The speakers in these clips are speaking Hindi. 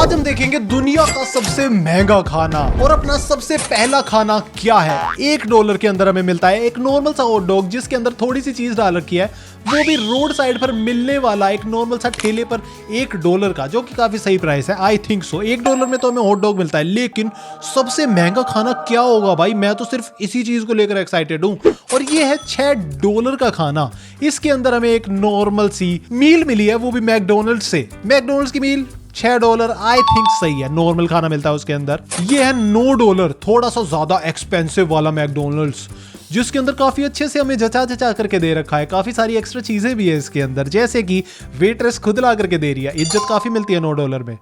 आज हम देखेंगे दुनिया का सबसे महंगा खाना और अपना सबसे पहला खाना क्या है। $1 के अंदर हमें मिलता है एक नॉर्मल सा हॉट डॉग जिसके अंदर थोड़ी सी चीज डाल रखी है, वो भी रोड साइड पर मिलने वाला एक नॉर्मल सा ठेले पर $1 का, जो कि काफी सही प्राइस है। आई थिंक सो $1 में तो हमें हॉट डॉग मिलता है, लेकिन सबसे महंगा खाना क्या होगा भाई? मैं तो सिर्फ इसी चीज को लेकर एक्साइटेड हूँ। और ये है $6 का खाना। इसके अंदर हमें एक नॉर्मल सी मील मिली है, वो भी मैकडोनल्ड्स से। मैकडोनल्ड्स की मील $6 आई थिंक सही है, नॉर्मल खाना मिलता है उसके अंदर। ये है $9, थोड़ा सा ज्यादा एक्सपेंसिव वाला मैकडोनल्ड्स, जिसके अंदर काफी अच्छे से हमें जचा करके दे रखा है। काफी सारी एक्स्ट्रा चीजें भी है इसके अंदर, जैसे कि वेट्रेस खुद ला करके दे रही है। इज्जत काफी मिलती है $9 में।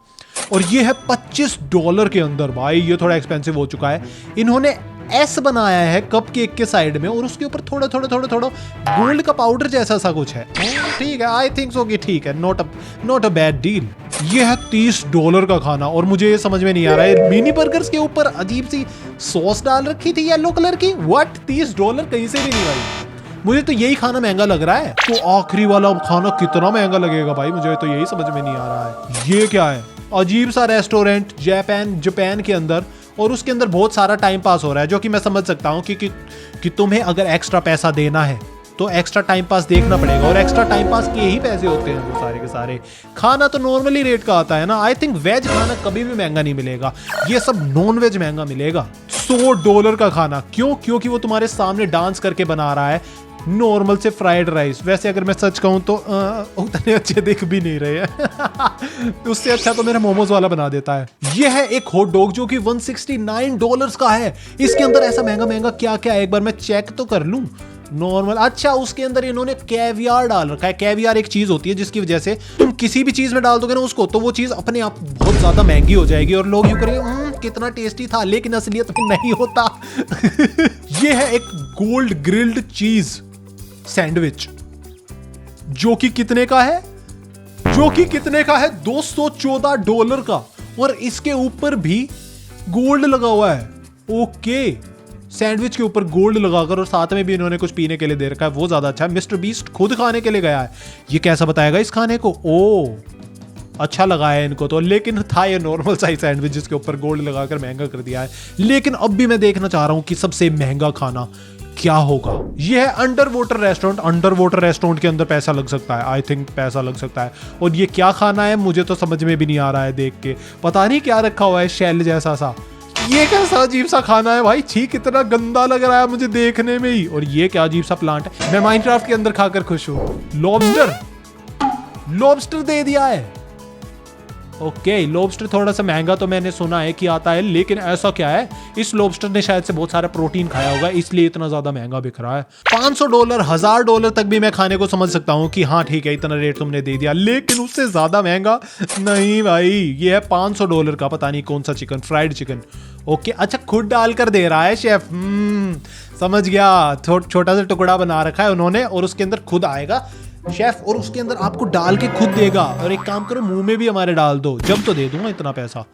और ये है $25 के अंदर। भाई ये थोड़ा एक्सपेंसिव हो चुका है। इन्होंने एस बनाया है कप केक के साइड में और उसके ऊपर थोड़ा गोल्ड का पाउडर जैसा सा कुछ है। ठीक है, आई थिंक सो कि ठीक है, नॉट अ बैड डील। ये है $30 का खाना और मुझे ये समझ में नहीं आ रहा है, मिनी बर्गर्स के ऊपर अजीब सी सॉस डाल रखी थी येलो कलर की। व्हाट, $30 कहीं से भी नहीं भाई। मुझे तो यही खाना महंगा लग रहा है। तो आखिरी वाला खाना कितना महंगा लगेगा भाई? मुझे तो यही समझ में नहीं आ रहा है। ये क्या है? अजीब सा रेस्टोरेंट जापान के अंदर, और उसके अंदर बहुत सारा टाइम पास हो रहा है, जो कि मैं समझ सकता हूँ कि तुम्हें अगर एक्स्ट्रा पैसा देना है तो एक्स्ट्रा टाइम पास देखना पड़ेगा, और एक्स्ट्रा टाइम पास के ही पैसे होते हैं वो सारे के सारे। खाना तो नॉर्मली रेट का आता है ना। आई थिंक वेज खाना कभी भी महंगा नहीं मिलेगा, ये सब नॉन वेज महंगा मिलेगा। $100 का खाना, क्यों? क्योंकि वो तुम्हारे सामने डांस करके बना रहा है नॉर्मल से फ्राइड राइस। वैसे अगर मैं सच कहूं तो उतने अच्छे दिख भी नहीं रहे हैं। उससे अच्छा तो मेरा मोमोज वाला बना देता है। यह है एक हॉट डॉग जो कि $169 का है। इसके अंदर ऐसा महंगा क्या क्या है, एक बार मैं चेक तो कर लूं। नॉर्मल, अच्छा उसके अंदर इन्होंने कैवियार डाल रखा है। कैवियार एक चीज होती है जिसकी वजह से तुम किसी भी चीज में डाल दोगे ना उसको, तो वो चीज अपने आप बहुत ज्यादा महंगी हो जाएगी और लोग यूं करेंगे कितना टेस्टी था, लेकिन असलियत में नहीं होता। ये है एक गोल्ड ग्रिल्ड चीज सैंडविच, जो कि कितने का है? $214 का, और इसके ऊपर भी गोल्ड लगा हुआ है। ओके, सैंडविच के ऊपर गोल्ड लगाकर, और साथ में भी इन्होंने कुछ पीने के लिए दे रखा है, वो ज्यादा अच्छा है। मिस्टर बीस्ट खुद खाने के लिए गया है, ये कैसा बताएगा इस खाने को? ओ अच्छा लगा है इनको तो, लेकिन था ये नॉर्मल साइज सैंडविच जिसके ऊपर गोल्ड लगाकर महंगा कर दिया है। लेकिन अब भी मैं देखना चाह रहा हूं कि सबसे महंगा खाना क्या होगा। ये है under water restaurant. Under water restaurant के अंदर पैसा लग सकता है, आई थिंक पैसा लग सकता है। और ये क्या खाना है मुझे तो समझ में भी नहीं आ रहा है देख के। पता नहीं क्या रखा हुआ है, शेल जैसा सा। ये कैसा अजीब सा खाना है भाई? छी, कितना गंदा लग रहा है मुझे देखने में ही। और ये क्या अजीब सा प्लांट है? मैं माइनक्राफ्ट के अंदर खाकर खुश हूँ। लॉबस्टर दे दिया है। ओके, लॉबस्टर थोड़ा सा महंगा तो मैंने सुना है कि आता है, लेकिन ऐसा क्या है, इस लॉबस्टर ने शायद से बहुत सारा प्रोटीन खाया होगा, इसलिए इतना ज्यादा महंगा बिक रहा है। $500 $1000 तक भी मैं खाने को समझ सकता हूँ कि हाँ ठीक है, इतना रेट तुमने दे दिया, लेकिन उससे ज्यादा महंगा नहीं भाई। ये है $500 का, पता नहीं कौन सा चिकन, फ्राइड चिकन। ओके, अच्छा खुद डालकर दे रहा है शेफ। समझ गया, छोटा सा टुकड़ा बना रखा है उन्होंने, और उसके अंदर खुद आएगा शेफ, और उसके अंदर आपको डाल के खुद देगा। और एक काम करो, मुंह में भी हमारे डाल दो, जब तो दे दूंगा इतना पैसा।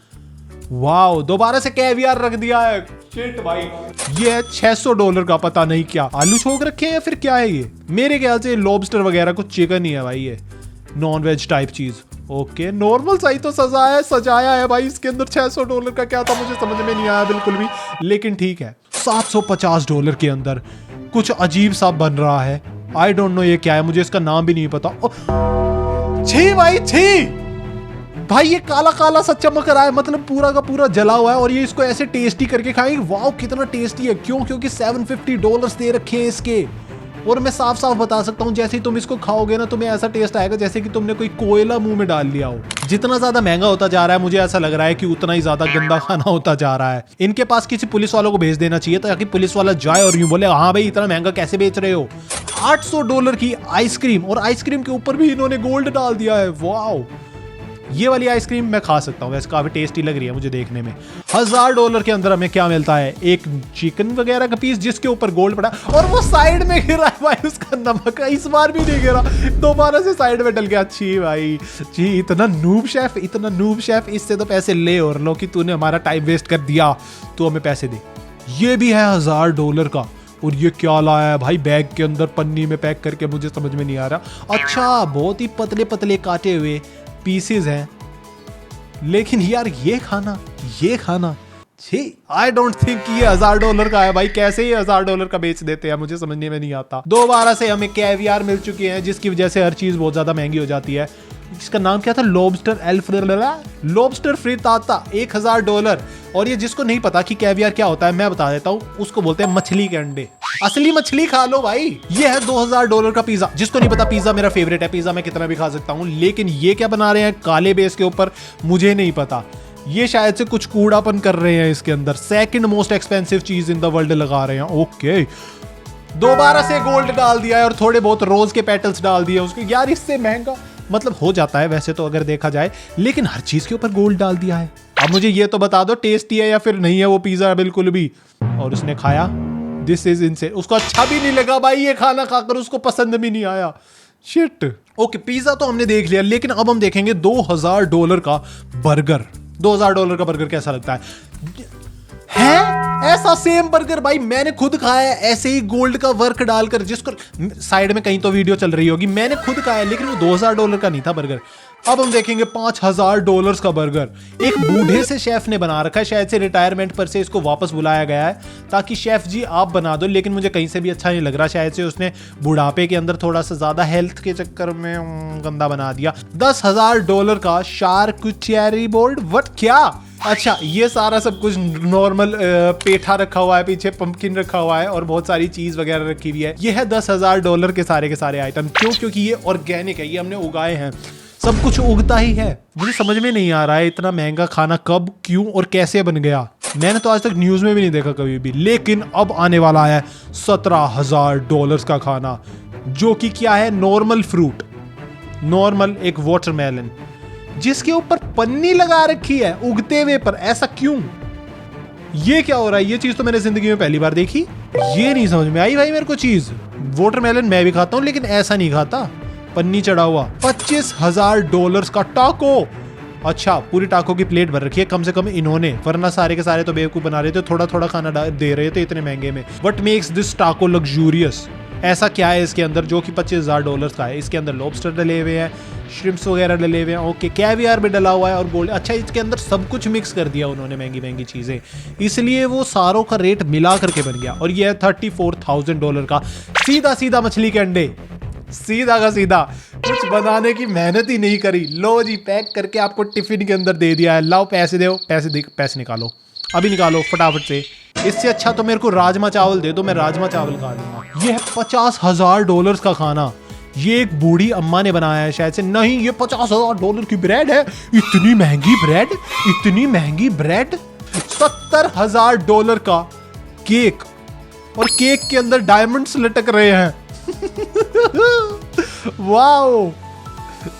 वाओ, दोबारा से कैवियार रख दिया है। शिट भाई, ये है $600 का, पता नहीं क्या आलू छोक रखे हैं या फिर क्या है ये। मेरे ख्याल से लॉबस्टर वगैरह कुछ चिकन ही है भाई, ये नॉन वेज टाइप चीज। ओके, नॉर्मल सही तो सजाया है भाई। इसके अंदर $600 का क्या था मुझे समझ में नहीं आया बिल्कुल भी, लेकिन ठीक है। $750 के अंदर कुछ अजीब सा बन रहा है। आई डोंट नो ये क्या है, मुझे इसका नाम भी नहीं पता। छी भाई, छी भाई, ये काला काला सा चमक रहा है, मतलब पूरा का पूरा जला हुआ है, और ये इसको ऐसे टेस्टी करके खाएंगे। वाओ कितना टेस्टी है। क्यों? क्योंकि $750 दे रखे हैं इसके। और मैं साफ साफ बता सकता हूँ, जैसे ही तुम इसको खाओगे ना, तुम्हें ऐसा टेस्ट आएगा जैसे कि तुमने कोई कोयला मुंह में डाल लिया हो। जितना ज्यादा महंगा होता जा रहा है, मुझे ऐसा लग रहा है कि उतना ही ज्यादा गंदा खाना होता जा रहा है। इनके पास किसी पुलिस वालों को भेज देना चाहिए ताकि पुलिस वाला जाए और यूं बोले, हाँ भाई इतना महंगा कैसे बेच रहे हो। $800 की आइसक्रीम, और आइसक्रीम के ऊपर भी इन्होंने गोल्ड डाल दिया है। वाओ, ये वाली आइसक्रीम मैं खा सकता हूँ, वैसे काफी टेस्टी लग रही है मुझे देखने में। $1000 के अंदर हमें क्या मिलता है? एक चिकन वगैरह का पीस जिसके ऊपर गोल्ड पड़ा, और वो साइड में गिरा है भाई, उसका नमक इस बार भी नहीं गिरा, दोबारा से साइड में डल गया। अच्छी भाई, जी इतना नूब शेफ, इससे तो पैसे ले और लो कि तूने हमारा टाइम वेस्ट कर दिया, तू हमें पैसे दे। ये भी है $1000 का, और ये क्या लाया है भाई बैग के अंदर पन्नी में पैक करके, मुझे समझ में नहीं आ रहा। अच्छा, बहुत ही पतले पतले काटे हुए पीसेस हैं। लेकिन यार ये खाना छी, आई डोंट थिंक ये $1000 का है भाई। कैसे ये $1000 का बेच देते हैं, मुझे समझने में नहीं आता। दोबारा से हमें कैवियार मिल चुके हैं, जिसकी वजह से हर चीज बहुत ज्यादा महंगी हो जाती है। इसका नाम क्या था? लॉबस्टर फ्रिताता, $1000। और ये जिसको नहीं पता कि कैवियार क्या होता है, मैं बता देता हूँ। उसको बोलते हैं मछली के अंडे। असली मछली खा लो भाई। ये है $2000 का पिज्जा। जिसको नहीं पता, पिज्जा मेरा फेवरेट है। पिज्जा मैं कितना भी खा सकता हूँ, लेकिन ये क्या बना रहे हैं काले बेस के ऊपर, मुझे नहीं पता। ये शायद से कुछ कूड़ापन कर रहे हैं इसके अंदर। सेकंड मोस्ट एक्सपेंसिव चीज इन द वर्ल्ड लगा रहे हैं। ओके, दोबारा से गोल्ड डाल दिया है और थोड़े बहुत रोज के पेटल्स डाल दिए उसको। यार इससे महंगा मतलब हो जाता है वैसे तो अगर देखा जाए, लेकिन हर चीज के ऊपर गोल्ड डाल दिया है। अब मुझे ये तो बता दो टेस्टी है या फिर नहीं है वो पिज्जा बिल्कुल भी। और उसने खाया, दिस इज इनसे। उसको अच्छा भी नहीं लगा भाई ये खाना खाकर, उसको पसंद भी नहीं आया। शिट। ओके, पिज्जा तो हमने देख लिया, लेकिन अब हम देखेंगे $2000 का बर्गर। $2000 का बर्गर कैसा लगता है? ऐसा सेम बर्गर भाई मैंने खुद खाया है, ऐसे ही गोल्ड का वर्क डालकर, जिसको साइड में कहीं तो वीडियो चल रही होगी, मैंने खुद खाया है, लेकिन वो $2000 का नहीं था बर्गर। अब हम देखेंगे $5000 का बर्गर। एक बूढ़े से शेफ ने बना रखा है, शायद से रिटायरमेंट पर से इसको वापस बुलाया गया है ताकि शेफ जी आप बना दो, लेकिन मुझे कहीं से भी अच्छा नहीं लग रहा। शायद से उसने बुढ़ापे के अंदर थोड़ा सा ज्यादा हेल्थ के चक्कर में गंदा बना दिया। $10,000 का शार्कुटेरी बोर्ड। व्हाट? क्या? अच्छा, ये सारा सब कुछ नॉर्मल पेठा रखा हुआ है, पीछे पंपकिन रखा हुआ है और बहुत सारी चीज वगैरह रखी हुई है। ये है $10,000 के सारे आइटम। क्यों? क्योंकि ये ऑर्गेनिक है, ये हमने उगाए हैं। सब कुछ उगता ही है। मुझे समझ में नहीं आ रहा है इतना महंगा खाना कब, क्यों और कैसे बन गया। मैंने तो आज तक न्यूज में भी नहीं देखा कभी भी। लेकिन अब आने वाला है $17,000 का खाना, जो कि क्या है? नॉर्मल फ्रूट, नॉर्मल एक वाटरमेलन, जिसके ऊपर पन्नी लगा रखी है उगते हुए पर। ऐसा क्यों? ये क्या हो रहा है? ये चीज तो मैंने जिंदगी में पहली बार देखी। ये नहीं समझ में आई भाई मेरे को चीज। वाटरमेलन मैं भी खाता हूं, लेकिन ऐसा नहीं खाता, पन्नी चढ़ा हुआ। $25,000 का टाको। अच्छा, पूरी टाको की प्लेट भर रखी है कम से कम इन्होंने, वरना सारे के सारे तो बेवकूफ बना रहे थे, थोड़ा थोड़ा खाना दे रहे थे इतने महंगे में। व्हाट मेक्स दिस टाको लग्जूरियस? ऐसा क्या है इसके अंदर जो कि $25,000 का है? इसके अंदर लॉबस्टर डले हुए हैं, श्रिम्प्स वगैरह डले हुए हैं, ओके, कैवियार भी डला हुआ है और गोल्ड। अच्छा, इसके अंदर सब कुछ मिक्स कर दिया उन्होंने, महंगी महंगी चीजें, इसलिए वो सारों का रेट मिला करके बन गया। और ये है $34,000 का सीधा सीधा मछली के अंडे। सीधा का सीधा, कुछ बनाने की मेहनत ही नहीं करी। लो जी, पैक करके आपको टिफिन के अंदर दे दिया है। लाओ पैसे दो, पैसे निकालो, अभी निकालो फटाफट से। इससे अच्छा तो मेरे को राजमा चावल दे दो, मैं राजमा चावल खा लूंगा। ये है $50,000 का खाना। ये एक बूढ़ी अम्मा ने बनाया है शायद से। नहीं, ये $50,000 की ब्रेड है। इतनी महंगी ब्रेड, इतनी महंगी ब्रेड। $70,000 का केक, और केक के अंदर डायमंड्स लटक रहे हैं। वाओ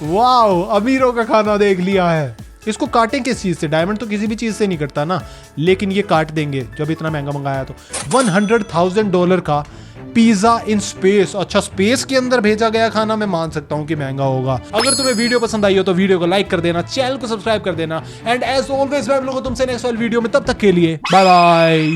वाओ, अमीरों का खाना देख लिया है। इसको काटें किस चीज से? डायमंड तो किसी भी चीज से नहीं कटता ना, लेकिन ये काट देंगे जब इतना महंगा मंगाया तो। $100,000 का पिज्जा इन स्पेस। अच्छा, स्पेस के अंदर भेजा गया खाना, मैं मान सकता हूं कि महंगा होगा। अगर तुम्हें वीडियो पसंद आई हो तो वीडियो को लाइक कर देना, चैनल को सब्सक्राइब कर देना, एंड एज ऑलवेज मैं लोगों तुमसे नेक्स्ट वाली वीडियो में, तब तक के लिए बाय बाय।